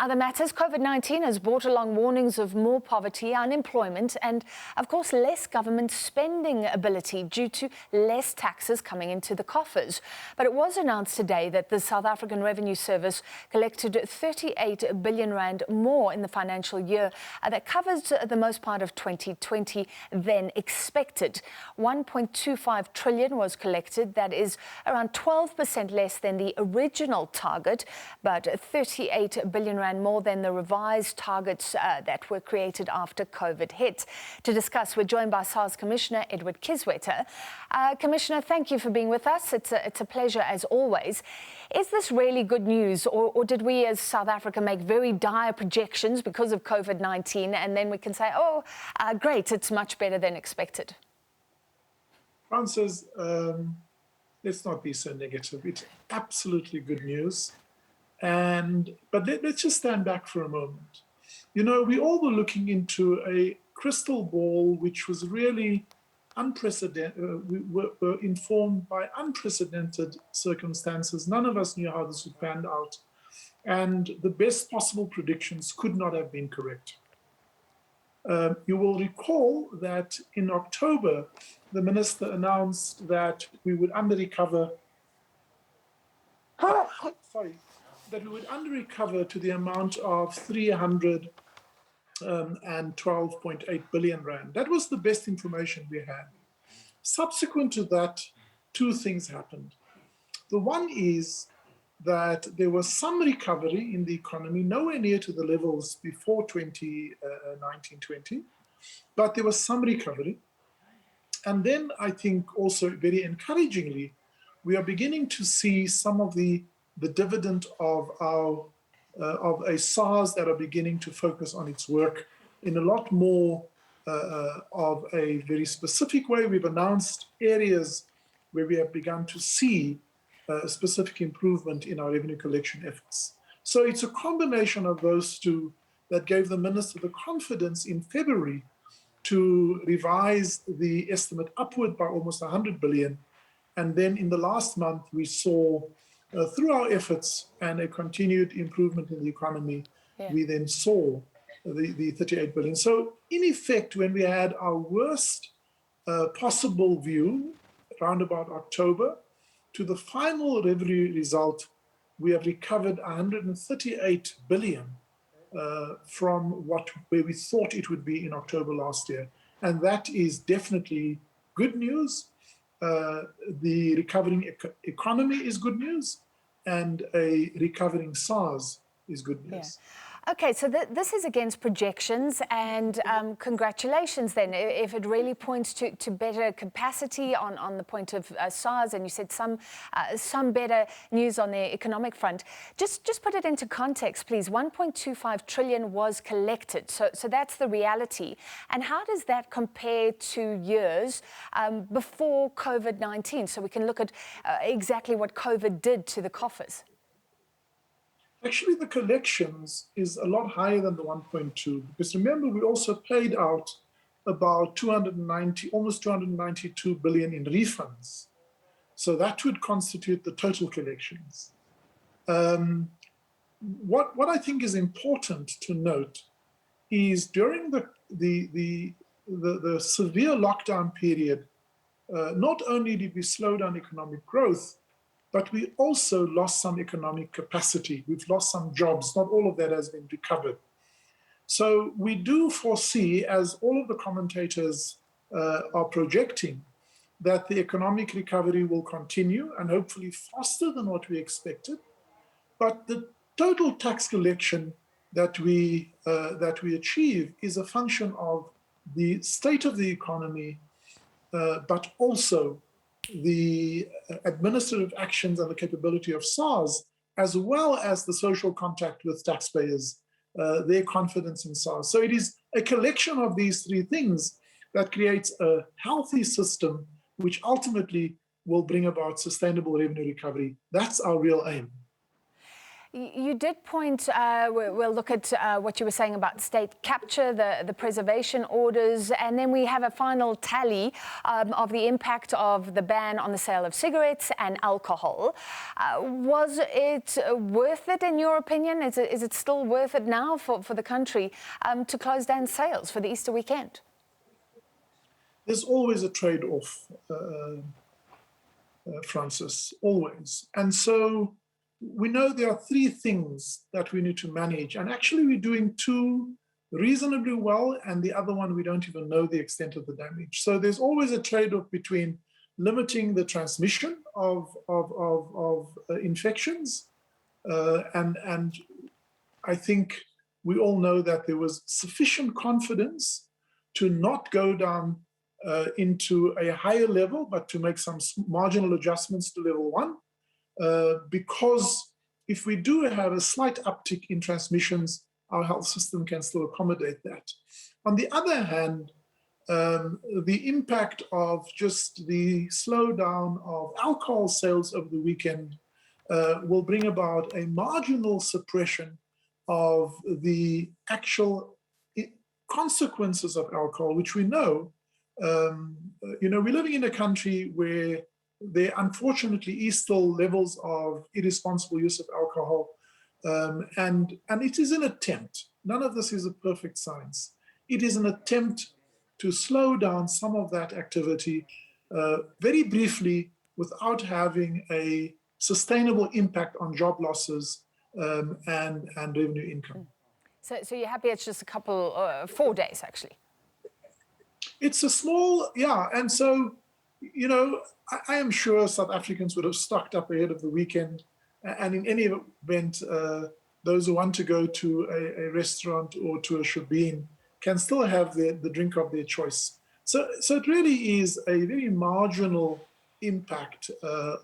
Other matters, COVID-19 has brought along warnings of more poverty, unemployment and, of course, less government spending ability due to less taxes coming into the coffers. But it was announced today that the South African Revenue Service collected 38 billion rand more in the financial year. That covers the most part of 2020 than expected. 1.25 trillion was collected. That is around 12% less than the original target, but 38 billion rand more than the revised targets that were created after COVID hit. To discuss, we're joined by SARS Commissioner Kieswetter. Commissioner, thank you for being with us. It's a pleasure as always. Is this really good news, or did we as South Africa make very dire projections because of COVID-19 and then we can say, oh, great, it's much better than expected? Francis, let's not be so negative. It's absolutely good news. But let's just stand back for a moment. You know, we all were looking into a crystal ball, which was really unprecedented. We were informed by unprecedented circumstances. None of us knew how this would pan out. And the best possible predictions could not have been correct. You will recall that in October, the minister announced that we would under-recover that we would under-recover to the amount of 312.8 billion rand. That was the best information we had. Subsequent to that, two things happened. The one is that there was some recovery in the economy, nowhere near to the levels before 2019-20, but there was some recovery. And then I think also very encouragingly, we are beginning to see some of the dividend of a SARS that are beginning to focus on its work in a lot more of a very specific way. We've announced areas where we have begun to see specific improvement in our revenue collection efforts. So it's a combination of those two that gave the minister the confidence in February to revise the estimate upward by almost 100 billion. And then in the last month, we saw through our efforts and a continued improvement in the economy, we then saw the 38 billion. So in effect, when we had our worst possible view around about October, to the final revenue result, we have recovered 138 billion from where we thought it would be in October last year. And that is definitely good news. The recovering economy is good news, and a recovering SARS is good news. Yeah. Okay, so this is against projections, and congratulations then, if it really points to better capacity on the point of SARS, and you said some better news on the economic front. Just put it into context, please. 1.25 trillion was collected, so that's the reality. And how does that compare to years before COVID-19, so we can look at exactly what COVID did to the coffers? Actually, the collections is a lot higher than the 1.2, because remember, we also paid out about almost 292 billion in refunds. So that would constitute the total collections. What I think is important to note is during the severe lockdown period, not only did we slow down economic growth, but we also lost some economic capacity. We've lost some jobs. Not all of that has been recovered. So we do foresee, as all of the commentators are projecting, that the economic recovery will continue and hopefully faster than what we expected. But the total tax collection that we achieve is a function of the state of the economy, but also the administrative actions and the capability of SARS, as well as the social contact with taxpayers, their confidence in SARS. So it is a collection of these three things that creates a healthy system, which ultimately will bring about sustainable revenue recovery. That's our real aim. You did point, we'll look at what you were saying about state capture, the preservation orders, and then we have a final tally of the impact of the ban on the sale of cigarettes and alcohol. Was it worth it, in your opinion? Is it still worth it now for the country to close down sales for the Easter weekend? There's always a trade-off, Francis, always. And so we know there are three things that we need to manage. And actually, we're doing two reasonably well, and the other one, we don't even know the extent of the damage. So there's always a trade-off between limiting the transmission of infections. And I think we all know that there was sufficient confidence to not go down into a higher level, but to make some marginal adjustments to level 1. Because if we do have a slight uptick in transmissions, our health system can still accommodate that. On the other hand, the impact of just the slowdown of alcohol sales over the weekend will bring about a marginal suppression of the actual consequences of alcohol, which we know. We're living in a country where there unfortunately is still levels of irresponsible use of alcohol, and it is an attempt. None of this is a perfect science. It is an attempt to slow down some of that activity very briefly without having a sustainable impact on job losses and revenue income. So you're happy it's just a couple, 4 days actually? It's a small, and so, I am sure South Africans would have stocked up ahead of the weekend, and in any event, those who want to go to a restaurant or to a shebeen can still have the drink of their choice. So it really is a very marginal impact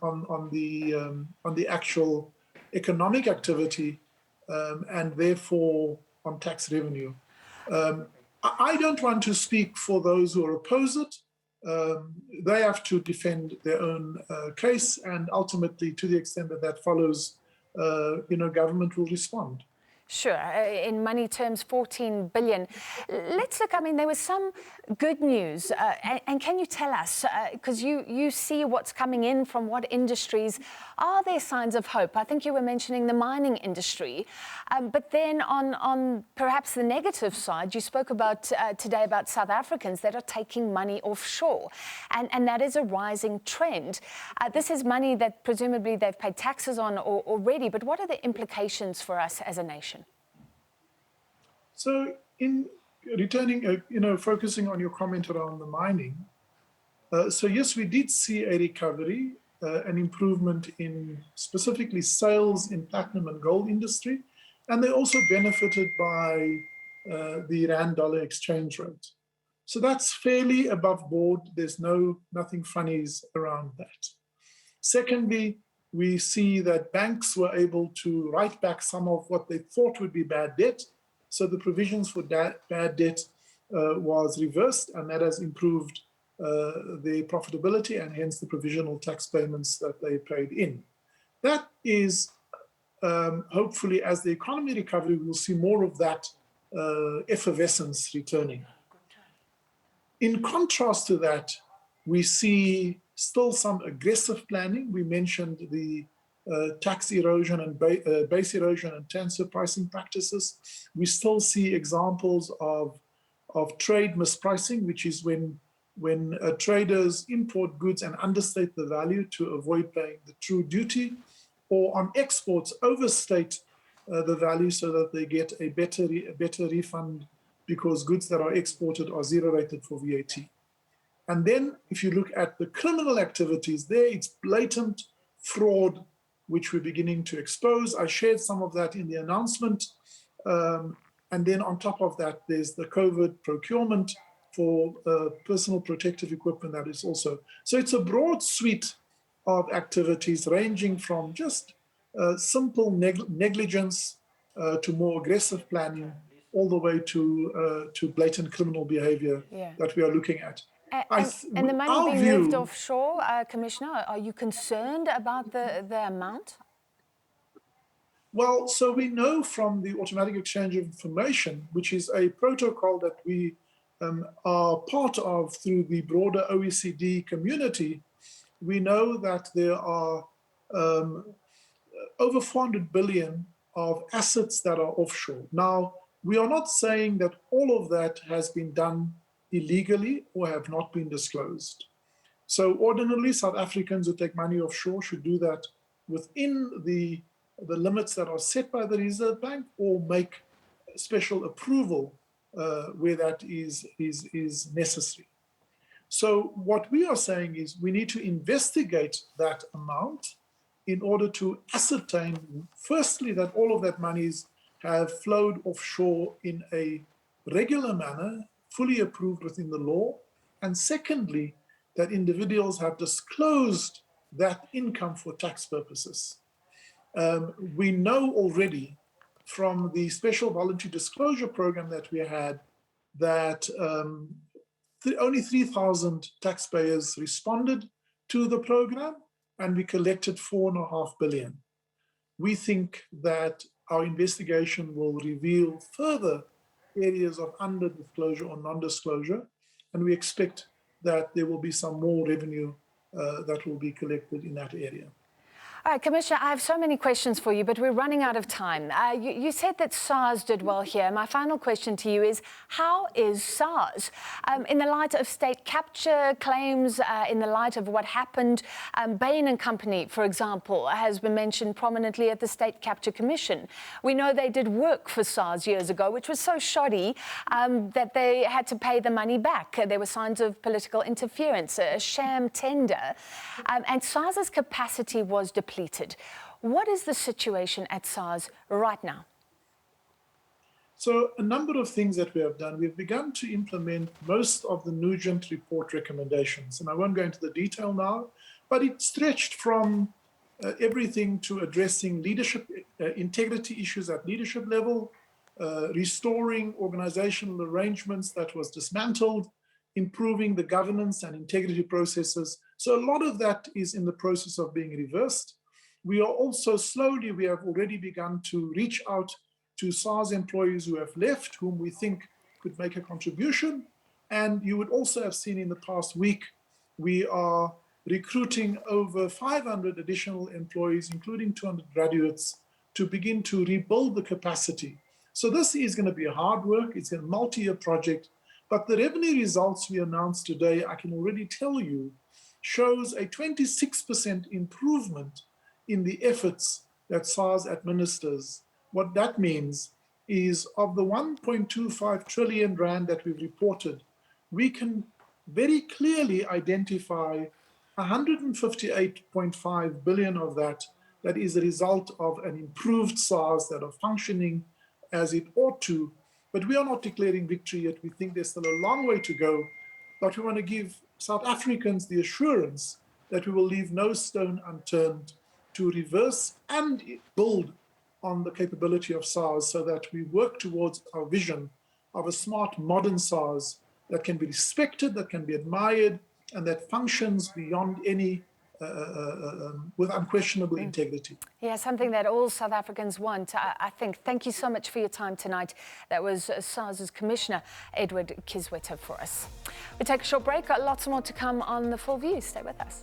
on the actual economic activity and therefore on tax revenue. I don't want to speak for those who oppose it. They have to defend their own case, and ultimately, to the extent that that follows, government will respond. Sure. In money terms, 14 billion. Let's look, there was some good news. And can you tell us, because you see what's coming in from what industries, are there signs of hope? I think you were mentioning the mining industry. But then on perhaps the negative side, you spoke about today about South Africans that are taking money offshore. And that is a rising trend. This is money that presumably they've paid taxes on already. But what are the implications for us as a nation? So in returning, focusing on your comment around the mining, so yes, we did see a recovery, an improvement in specifically sales in platinum and gold industry, and they also benefited by the rand-dollar exchange rate. So that's fairly above board. There's nothing funnies around that. Secondly, we see that banks were able to write back some of what they thought would be bad debt. So the provisions for bad debt was reversed, and that has improved the profitability and hence the provisional tax payments that they paid in. That is, hopefully, as the economy recovers, we'll see more of that effervescence returning. In contrast to that, we see still some aggressive planning. We mentioned the tax erosion and base erosion and transfer pricing practices. We still see examples of trade mispricing, which is when traders import goods and understate the value to avoid paying the true duty, or on exports overstate the value so that they get a better refund because goods that are exported are zero rated for VAT. And then if you look at the criminal activities there, it's blatant fraud, which we're beginning to expose. I shared some of that in the announcement. And then on top of that, there's the COVID procurement for personal protective equipment that is also. So it's a broad suite of activities ranging from just simple negligence to more aggressive planning, all the way to blatant criminal behavior that we are looking at. And the money being moved offshore, Commissioner, are you concerned about the amount? Well, so we know from the automatic exchange of information, which is a protocol that we are part of through the broader OECD community, we know that there are over 400 billion of assets that are offshore. Now, we are not saying that all of that has been done illegally or have not been disclosed. So ordinarily, South Africans who take money offshore should do that within the limits that are set by the Reserve Bank, or make special approval where that is necessary. So what we are saying is we need to investigate that amount in order to ascertain, firstly, that all of that monies have flowed offshore in a regular manner, fully approved within the law, and secondly, that individuals have disclosed that income for tax purposes. We know already from the special voluntary disclosure program that we had that only 3,000 taxpayers responded to the program, and we collected 4.5 billion. We think that our investigation will reveal further areas of under-disclosure or non-disclosure, and we expect that there will be some more revenue that will be collected in that area. All right, Commissioner, I have so many questions for you, but we're running out of time. You said that SARS did well here. My final question to you is, how is SARS? In the light of state capture claims, in the light of what happened, Bain & Company, for example, has been mentioned prominently at the State Capture Commission. We know they did work for SARS years ago, which was so shoddy that they had to pay the money back. There were signs of political interference, a sham tender, and SARS's capacity was depleted. What is the situation at SARS right now? So a number of things that we have done. We've begun to implement most of the Nugent report recommendations, and I won't go into the detail now, but it stretched from everything to addressing leadership integrity issues at leadership level, restoring organizational arrangements that was dismantled, improving the governance and integrity processes. So a lot of that is in the process of being reversed. We are also we have already begun to reach out to SARS employees who have left, whom we think could make a contribution. And you would also have seen in the past week, we are recruiting over 500 additional employees, including 200 graduates, to begin to rebuild the capacity. So this is going to be hard work. It's a multi-year project. But the revenue results we announced today, I can already tell you, shows a 26% improvement in the efforts that SARS administers. What that means is, of the 1.25 trillion rand that we've reported, we can very clearly identify 158.5 billion of that is a result of an improved SARS that are functioning as it ought to. But we are not declaring victory yet. We think there's still a long way to go, but we want to give South Africans the assurance that we will leave no stone unturned to reverse and build on the capability of SARS, so that we work towards our vision of a smart, modern SARS that can be respected, that can be admired, and that functions beyond any, with unquestionable integrity. Yeah, something that all South Africans want, I think. Thank you so much for your time tonight. That was SARS's Commissioner, Edward Kieswetter, for us. We take a short break. Got lots more to come on The Full View. Stay with us.